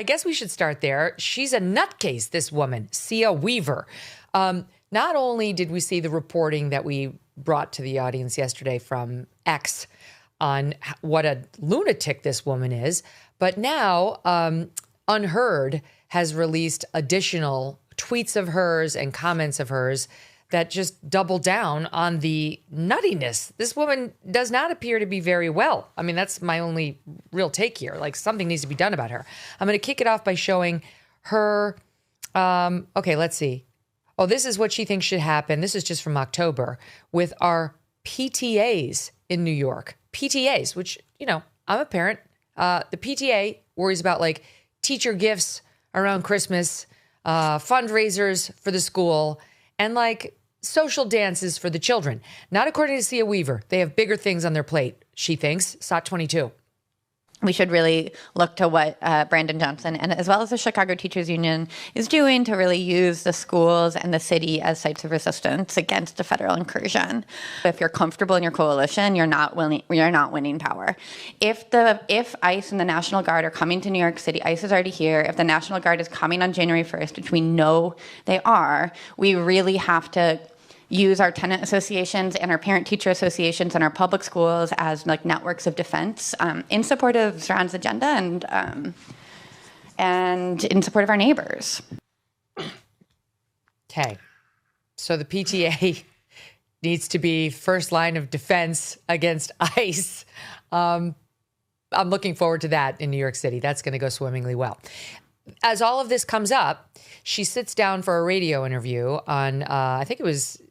I guess we should start there. She's a nutcase, this woman, Cea Weaver. Not only did we see the reporting that we brought to the audience yesterday from X on what a lunatic this woman is, but now Unheard has released additional tweets of hers and comments of hers that just double down on the nuttiness. This woman does not appear to be very well. I mean, that's my only real take here. Like, something needs to be done about her. I'm going to kick it off by showing her. Okay, let's see. Oh, this is what she thinks should happen. This is just from October with our PTAs in New York. PTAs, which, you know, I'm a parent. The PTA worries about like teacher gifts around Christmas, fundraisers for the school, and like social dances for the children. Not according to Cea Weaver. They have bigger things on their plate, she thinks. SOT 22. We should really look to what Brandon Johnson and as well as the Chicago Teachers Union is doing to really use the schools and the city as sites of resistance against the federal incursion. If you're comfortable in your coalition, you're not winning power. If ICE and the National Guard are coming to New York City, ICE is already here. If the National Guard is coming on January 1st, which we know they are, we really have to use our tenant associations and our parent-teacher associations and our public schools as like networks of defense in support of Zohran's agenda and in support of our neighbors. Okay, so the PTA needs to be first line of defense against ICE. I'm looking forward to that in New York City. That's going to go swimmingly well. As all of this comes up, she sits down for a radio interview on, I think it was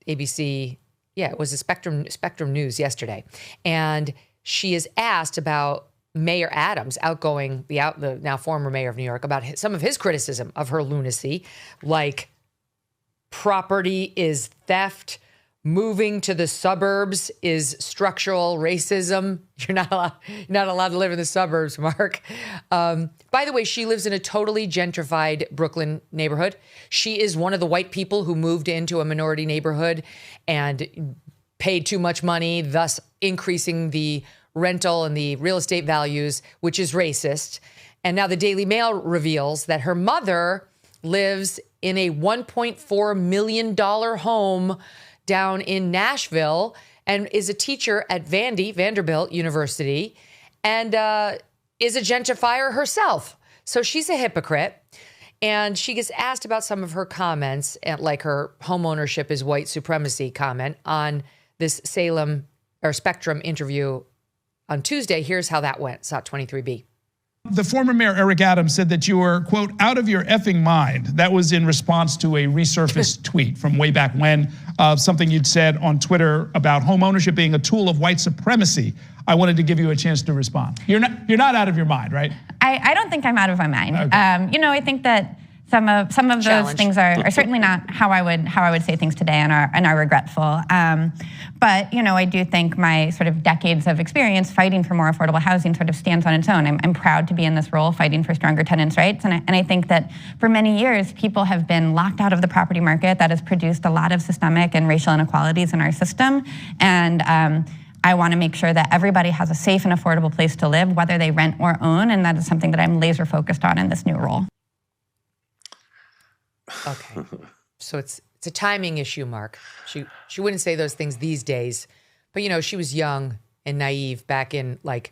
ABC. Yeah, it was a Spectrum News yesterday. And she is asked about Mayor Adams, the now former mayor of New York, about some of his criticism of her lunacy, like property is theft, moving to the suburbs is structural racism. You're not allowed to live in the suburbs, Mark. By the way, she lives in a totally gentrified Brooklyn neighborhood. She is one of the white people who moved into a minority neighborhood and paid too much money, thus increasing the rental and the real estate values, which is racist. And now the Daily Mail reveals that her mother lives in a $1.4 million home down in Nashville and is a teacher at Vanderbilt University and is a gentrifier herself. So she's a hypocrite. And she gets asked about some of her comments, like her home ownership is white supremacy comment on this Spectrum interview on Tuesday. Here's how that went, SOT 23B. The former mayor, Eric Adams, said that you were, quote, out of your effing mind. That was in response to a resurfaced tweet from way back when, something you'd said on Twitter about home ownership being a tool of white supremacy. I wanted to give you a chance to respond. You're not out of your mind, right? I don't think I'm out of my mind. Okay. I think that some of those things are certainly not how I would say things today and are regretful. But I do think my sort of decades of experience fighting for more affordable housing sort of stands on its own. I'm proud to be in this role fighting for stronger tenants' rights. And I think that for many years, people have been locked out of the property market. That has produced a lot of systemic and racial inequalities in our system. And I want to make sure that everybody has a safe and affordable place to live, whether they rent or own. And that is something that I'm laser focused on in this new role. Okay, so it's a timing issue, Mark. She wouldn't say those things these days, but she was young and naive back in like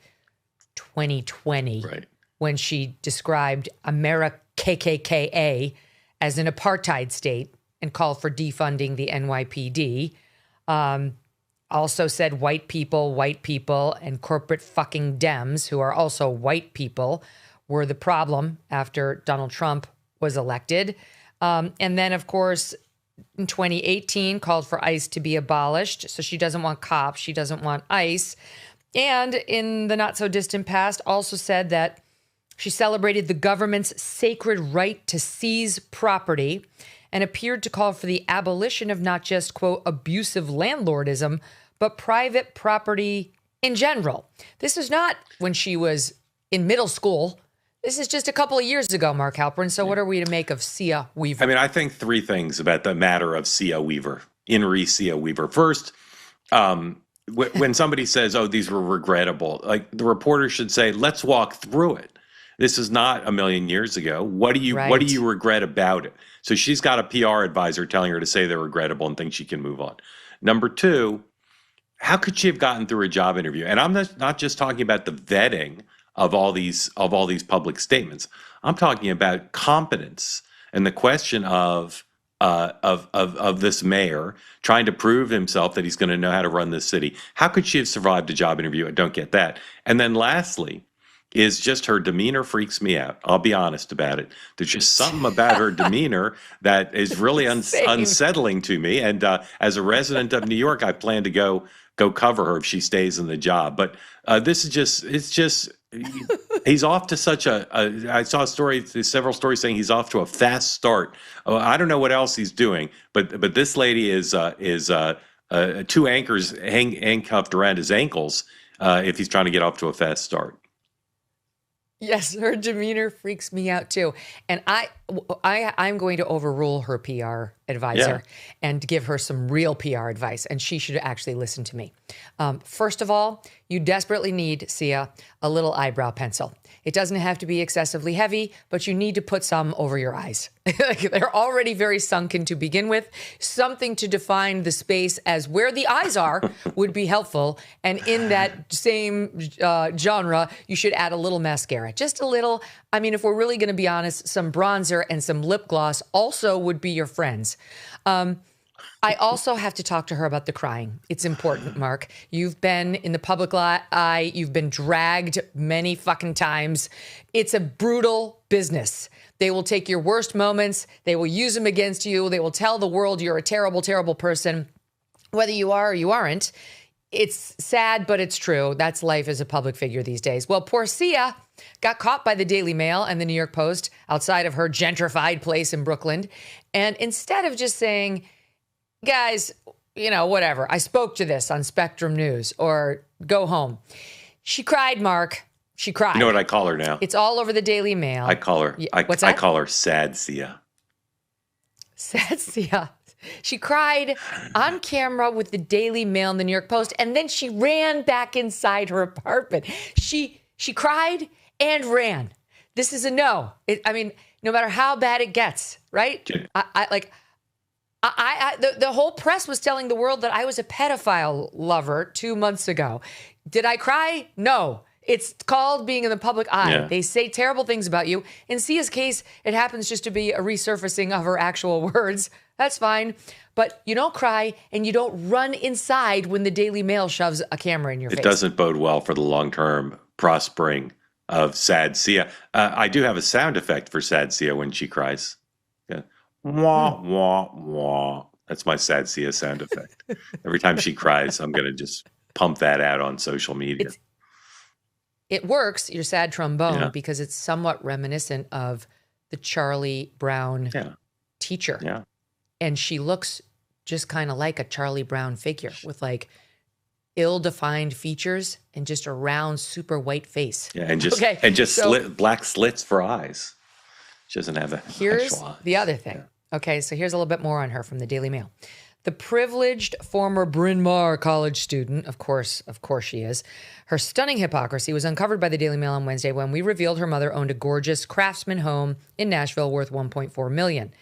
2020, right, when she described America KKKA as an apartheid state and called for defunding the NYPD. Also said white people, and corporate fucking Dems, who are also white people, were the problem after Donald Trump was elected. And then, of course, in 2018, called for ICE to be abolished. So she doesn't want cops. She doesn't want ICE. And in the not so distant past, also said that she celebrated the government's sacred right to seize property and appeared to call for the abolition of not just, quote, abusive landlordism, but private property in general. This is not when she was in middle school. This is just a couple of years ago, Mark Halperin. So what are we to make of Cea Weaver? I mean, I think three things about the matter of Cea Weaver, Cea Weaver. First, when somebody says, oh, these were regrettable, like the reporter should say, let's walk through it. This is not a million years ago. What do you regret about it? So she's got a PR advisor telling her to say they're regrettable and think she can move on. Number two, how could she have gotten through a job interview? And I'm not just talking about the vetting of all these public statements. I'm talking about competence and the question of this mayor trying to prove himself that he's going to know how to run this city. How could she have survived a job interview? I don't get that. And then lastly, is just her demeanor freaks me out. I'll be honest about it. There's just something about her demeanor that is really unsettling to me. And as a resident of New York, I plan to go cover her if she stays in the job. But this is just he's off to such I saw several stories saying he's off to a fast start. I don't know what else he's doing, but this lady is two anchors handcuffed around his ankles if he's trying to get off to a fast start. Yes, her demeanor freaks me out too. And I'm going to overrule her PR advisor and give her some real PR advice. And she should actually listen to me. First of all, you desperately need, Cea, a little eyebrow pencil. It doesn't have to be excessively heavy, but you need to put some over your eyes. They're already very sunken to begin with. Something to define the space as where the eyes are would be helpful. And in that same genre, you should add a little mascara, just a little. I mean, if we're really going to be honest, some bronzer and some lip gloss also would be your friends. I also have to talk to her about the crying. It's important, Mark. You've been in the public eye. You've been dragged many fucking times. It's a brutal business. They will take your worst moments. They will use them against you. They will tell the world you're a terrible, terrible person, whether you are or you aren't. It's sad, but it's true. That's life as a public figure these days. Well, poor Cea got caught by the Daily Mail and the New York Post outside of her gentrified place in Brooklyn. And instead of just saying, guys, whatever, I spoke to this on Spectrum News or go home, she cried, Mark. She cried. You know what I call her now? It's all over the Daily Mail. I call her. What's that? I call her Sad Cea. Sad Cea. She cried on camera with the Daily Mail and the New York Post, and then she ran back inside her apartment. She cried and ran. This is a no. No matter how bad it gets, right? The whole press was telling the world that I was a pedophile lover 2 months ago. Did I cry? No. It's called being in the public eye. Yeah. They say terrible things about you. In Cea's case, it happens just to be a resurfacing of her actual words. That's fine. But you don't cry and you don't run inside when the Daily Mail shoves a camera in your face. It doesn't bode well for the long-term prospering of Sad Cea. I do have a sound effect for Sad Cea when she cries. Yeah. Wah, wah, wah. That's my Sad Cea sound effect. Every time she cries, I'm going to just pump that out on social media. It works, your sad trombone, because it's somewhat reminiscent of the Charlie Brown teacher. Yeah. And she looks just kind of like a Charlie Brown figure with like ill-defined features and just a round, super white face. Yeah, and black slits for eyes. She doesn't have Here's the other thing. Yeah. Okay, so here's a little bit more on her from the Daily Mail. The privileged former Bryn Mawr college student, of course she is, her stunning hypocrisy was uncovered by the Daily Mail on Wednesday when we revealed her mother owned a gorgeous craftsman home in Nashville worth $1.4 million.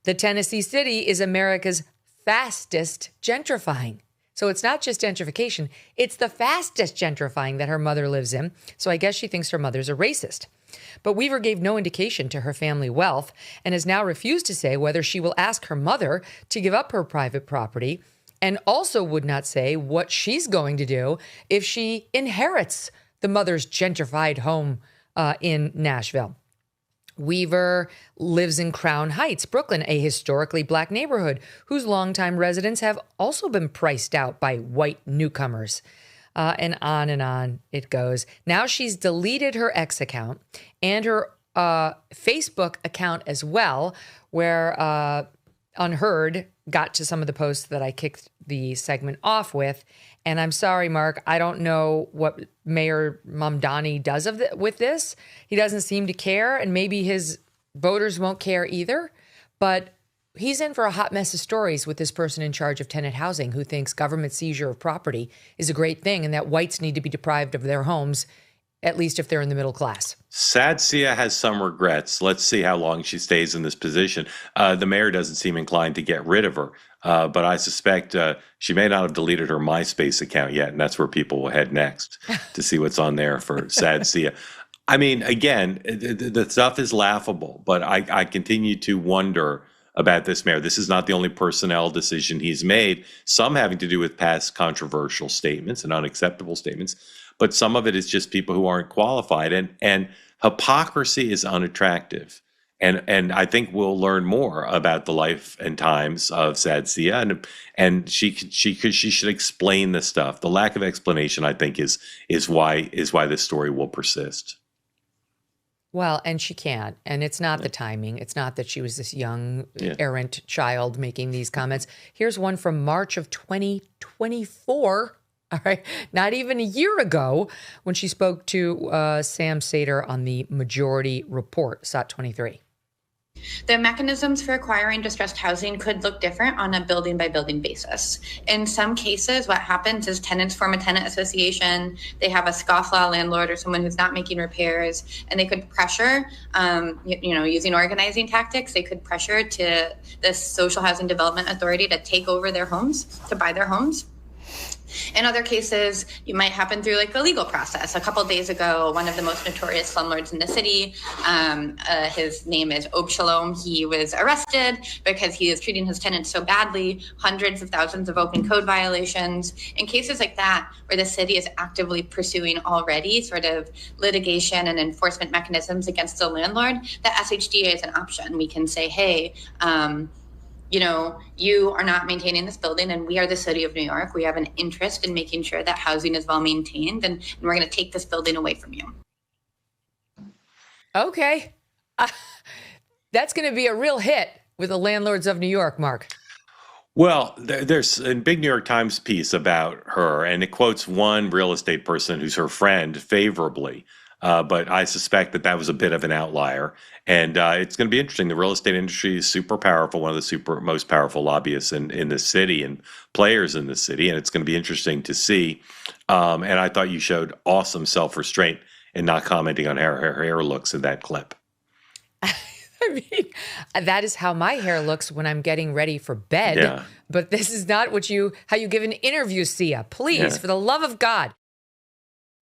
The Tennessee city is America's fastest gentrifying. So it's not just gentrification, it's the fastest gentrifying that her mother lives in. So I guess she thinks her mother's a racist. But Weaver gave no indication to her family wealth and has now refused to say whether she will ask her mother to give up her private property, and also would not say what she's going to do if she inherits the mother's gentrified home in Nashville. Weaver lives in Crown Heights, Brooklyn, a historically black neighborhood whose longtime residents have also been priced out by white newcomers. And on it goes. Now she's deleted her X account and her Facebook account as well, where Unheard got to some of the posts that I kicked the segment off with. And I'm sorry, Mark, I don't know what Mayor Mamdani does with this. He doesn't seem to care, and maybe his voters won't care either. But he's in for a hot mess of stories with this person in charge of tenant housing who thinks government seizure of property is a great thing and that whites need to be deprived of their homes at least if they're in the middle class. Sad Cea has some regrets. Let's see how long she stays in this position. The mayor doesn't seem inclined to get rid of her, but I suspect she may not have deleted her MySpace account yet, and that's where people will head next to see what's on there for Sad Cea. I mean, again, the stuff is laughable, but I continue to wonder about this mayor. This is not the only personnel decision he's made, some having to do with past controversial statements and unacceptable statements, but some of it is just people who aren't qualified. And hypocrisy is unattractive. And I think we'll learn more about the life and times of Sad Cea, and she should explain this stuff. The lack of explanation, I think, is why this story will persist. Well, and she can't. And it's not the timing. It's not that she was this young, errant child making these comments. Here's one from March of 2024. All right. Not even a year ago when she spoke to Sam Seder on the Majority Report, SOT 23. The mechanisms for acquiring distressed housing could look different on a building-by-building basis. In some cases, what happens is tenants form a tenant association, they have a scofflaw landlord or someone who's not making repairs, and they could pressure, using organizing tactics, they could pressure to the Social Housing Development Authority to take over their homes, to buy their homes. In other cases, it might happen through like a legal process. A couple of days ago, one of the most notorious slumlords in the city, his name is Ob Shalom, he was arrested because he is treating his tenants so badly, hundreds of thousands of open code violations. In cases like that, where the city is actively pursuing already sort of litigation and enforcement mechanisms against the landlord, the SHDA is an option. We can say, hey, you are not maintaining this building, and we are the city of New York. We have an interest in making sure that housing is well maintained, and we're going to take this building away from you. Okay. That's going to be a real hit with the landlords of New York, Mark. Well, there's a big New York Times piece about her, and it quotes one real estate person who's her friend favorably. But I suspect that was a bit of an outlier. And it's going to be interesting. The real estate industry is super powerful, one of the most powerful lobbyists in the city and players in the city. And it's going to be interesting to see. And I thought you showed awesome self-restraint in not commenting on how her hair looks in that clip. I mean, that is how my hair looks when I'm getting ready for bed. Yeah. But this is not how you give an interview, Cea. Please, for the love of God.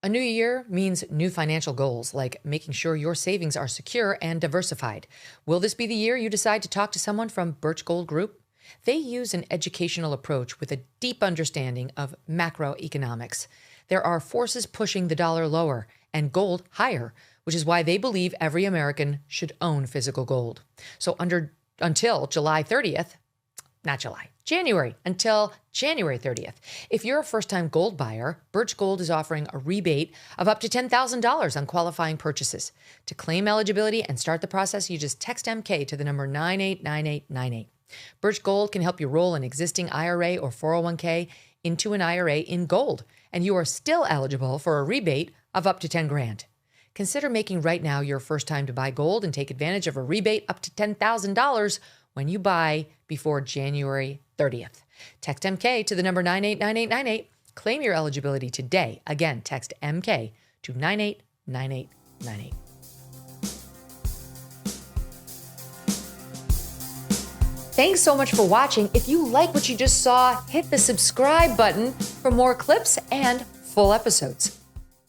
A new year means new financial goals, like making sure your savings are secure and diversified. Will this be the year you decide to talk to someone from Birch Gold Group? They use an educational approach with a deep understanding of macroeconomics. There are forces pushing the dollar lower and gold higher, which is why they believe every American should own physical gold. So until January 30th, until January 30th. If you're a first-time gold buyer, Birch Gold is offering a rebate of up to $10,000 on qualifying purchases. To claim eligibility and start the process, you just text MK to the number 989898. Birch Gold can help you roll an existing IRA or 401k into an IRA in gold, and you are still eligible for a rebate of up to $10,000. Consider making right now your first time to buy gold and take advantage of a rebate up to $10,000 when you buy before January 30th. Text MK to the number 989898. Claim your eligibility today. Again, text MK to 989898. Thanks so much for watching. If you like what you just saw, hit the subscribe button for more clips and full episodes.